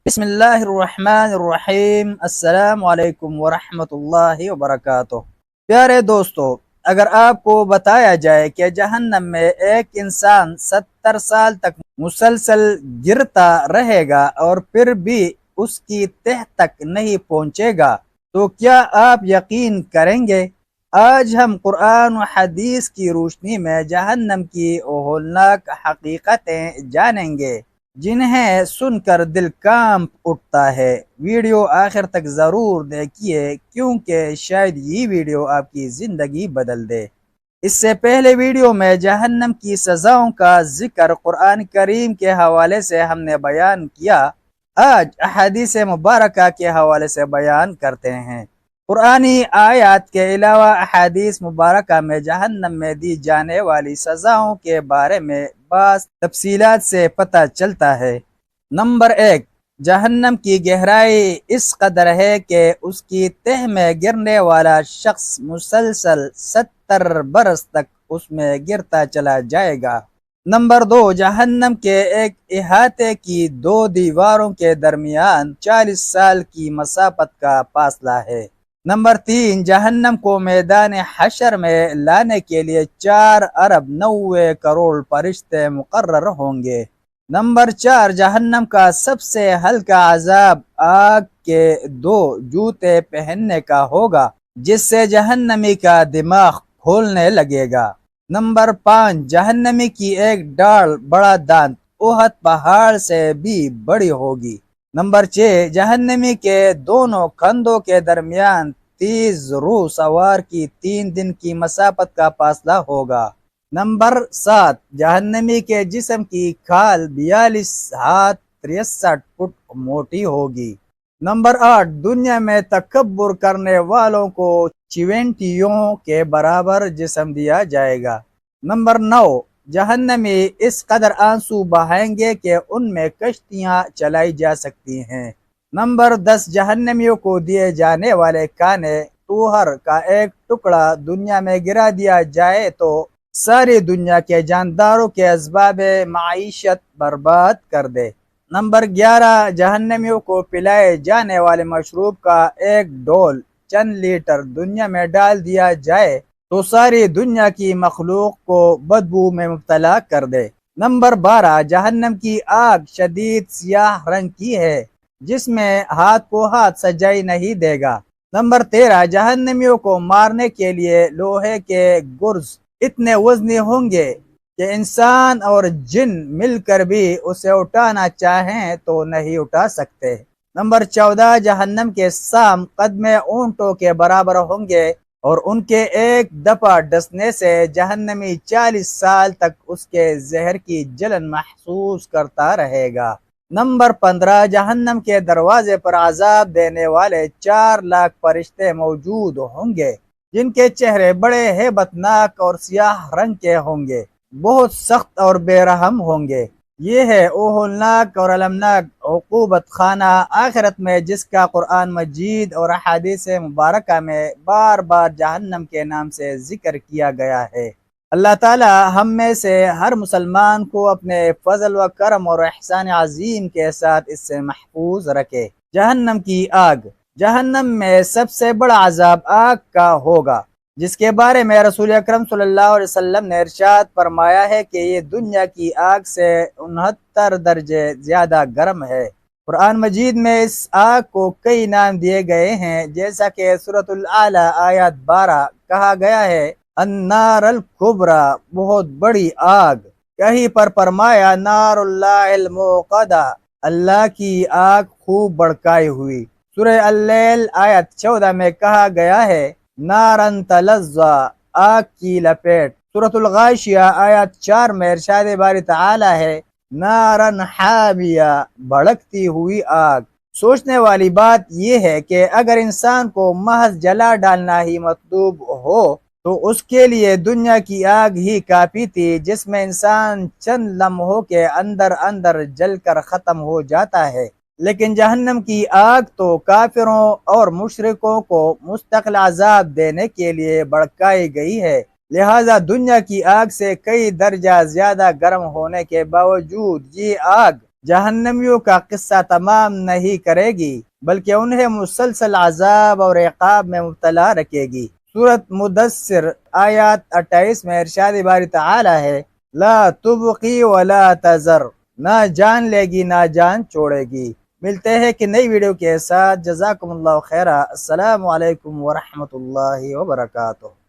بسم اللہ الرحمن الرحیم۔ السلام علیکم ورحمۃ اللہ وبرکاتہ۔ پیارے دوستو، اگر آپ کو بتایا جائے کہ جہنم میں ایک انسان 70 سال تک مسلسل گرتا رہے گا اور پھر بھی اس کی تہ تک نہیں پہنچے گا تو کیا آپ یقین کریں گے؟ آج ہم قرآن و حدیث کی روشنی میں جہنم کی ہولناک حقیقتیں جانیں گے، جنہیں سن کر دل کانپ اٹھتا ہے۔ ویڈیو آخر تک ضرور دیکھیے کیونکہ شاید یہ ویڈیو آپ کی زندگی بدل دے۔ اس سے پہلے ویڈیو میں جہنم کی سزاؤں کا ذکر قرآن کریم کے حوالے سے ہم نے بیان کیا، آج احادیث مبارکہ کے حوالے سے بیان کرتے ہیں۔ قرآنی آیات کے علاوہ احادیث مبارکہ میں جہنم میں دی جانے والی سزاؤں کے بارے میں بعض تفصیلات سے پتہ چلتا ہے۔ نمبر 1، جہنم کی گہرائی اس قدر ہے کہ اس کی تہ میں گرنے والا شخص مسلسل 70 برس تک اس میں گرتا چلا جائے گا۔ نمبر 2، جہنم کے ایک احاطے کی 2 دیواروں کے درمیان 40 سال کی مسافت کا فاصلہ ہے۔ نمبر 3، جہنم کو میدان حشر میں لانے کے لیے 4 ارب 90 کروڑ فرشتے مقرر ہوں گے۔ نمبر 4، جہنم کا سب سے ہلکا عذاب آگ کے 2 جوتے پہننے کا ہوگا، جس سے جہنمی کا دماغ کھولنے لگے گا۔ نمبر 5، جہنمی کی ایک ڈاڑھ بڑا دانت احد پہاڑ سے بھی بڑی ہوگی۔ نمبر 6، جہنمی کے دونوں کندھوں کے درمیان تیز روح سوار کی 3 دن کی مسافت کا فاصلہ ہوگا۔ نمبر 7، جہنمی کے جسم کی کھال 42 ہاتھ 63 فٹ موٹی ہوگی۔ نمبر 8، دنیا میں تکبر کرنے والوں کو چیونٹیوں کے برابر جسم دیا جائے گا۔ نمبر 9، جہنمی اس قدر آنسو بہائیں گے کہ ان میں کشتیاں چلائی جا سکتی ہیں۔ نمبر 10، جہنمیوں کو دیے جانے والے کانے توہر کا ایک ٹکڑا دنیا میں گرا دیا جائے تو ساری دنیا کے جانداروں کے اسباب معیشت برباد کر دے۔ نمبر 11، جہنمیوں کو پلائے جانے والے مشروب کا ایک ڈول چند لیٹر دنیا میں ڈال دیا جائے تو ساری دنیا کی مخلوق کو بدبو میں مبتلا کر دے۔ نمبر 12، جہنم کی آگ شدید سیاہ رنگ کی ہے، جس میں ہاتھ کو ہاتھ سجائی نہیں دے گا۔ نمبر 13، جہنمیوں کو مارنے کے لیے لوہے کے گرز اتنے وزنی ہوں گے کہ انسان اور جن مل کر بھی اسے اٹھانا چاہیں تو نہیں اٹھا سکتے۔ نمبر 14، جہنم کے سام قدمے اونٹوں کے برابر ہوں گے اور ان کے ایک دفعہ ڈسنے سے جہنمی 40 سال تک اس کے زہر کی جلن محسوس کرتا رہے گا۔ نمبر 15، جہنم کے دروازے پر عذاب دینے والے 4 لاکھ فرشتے موجود ہوں گے، جن کے چہرے بڑے ہیبت ناک اور سیاہ رنگ کے ہوں گے، بہت سخت اور بے رحم ہوں گے۔ یہ ہے وہ ہولناک اور المناک عقوبت خانہ آخرت میں جس کا قرآن مجید اور احادیث مبارکہ میں بار بار جہنم کے نام سے ذکر کیا گیا ہے۔ اللہ تعالی ہم میں سے ہر مسلمان کو اپنے فضل و کرم اور احسان عظیم کے ساتھ اس سے محفوظ رکھے۔ جہنم کی آگ، جہنم میں سب سے بڑا عذاب آگ کا ہوگا، جس کے بارے میں رسول اکرم صلی اللہ علیہ وسلم نے ارشاد فرمایا ہے کہ یہ دنیا کی آگ سے 69 درجے زیادہ گرم ہے۔ قرآن مجید میں اس آگ کو کئی نام دیے گئے ہیں، جیسا کہ سورۃ الاعلیٰ آیات 12 کہا گیا ہے النار الکبریٰ، بہت بڑی آگ۔ کہیں پر فرمایا نار اللہ الموقدہ، اللہ کی آگ خوب بھڑکائی ہوئی۔ سورہ اللیل آیت 14 میں کہا گیا ہے نارن تلظیٰ، آگ کی لپیٹ۔ سورۃ الغاشیہ آیت 4 میں ارشاد باری تعالی ہے نارن حامیہ، بھڑکتی ہوئی آگ۔ سوچنے والی بات یہ ہے کہ اگر انسان کو محض جلا ڈالنا ہی مطلوب ہو تو اس کے لیے دنیا کی آگ ہی کافی تھی، جس میں انسان چند لمحوں کے اندر اندر جل کر ختم ہو جاتا ہے، لیکن جہنم کی آگ تو کافروں اور مشرکوں کو مستقل عذاب دینے کے لیے بھڑکائی گئی ہے، لہذا دنیا کی آگ سے کئی درجہ زیادہ گرم ہونے کے باوجود یہ آگ جہنمیوں کا قصہ تمام نہیں کرے گی بلکہ انہیں مسلسل عذاب اور عقاب میں مبتلا رکھے گی۔ سورۃ مدثر آیات 28 میں ارشاد باری تعالی ہے، لا تبقی ولا تذر، نہ جان لے گی نہ جان چھوڑے گی۔ ملتے ہیں کہ نئی ویڈیو کے ساتھ۔ جزاکم اللہ خیرہ۔ السلام علیکم ورحمۃ اللہ وبرکاتہ۔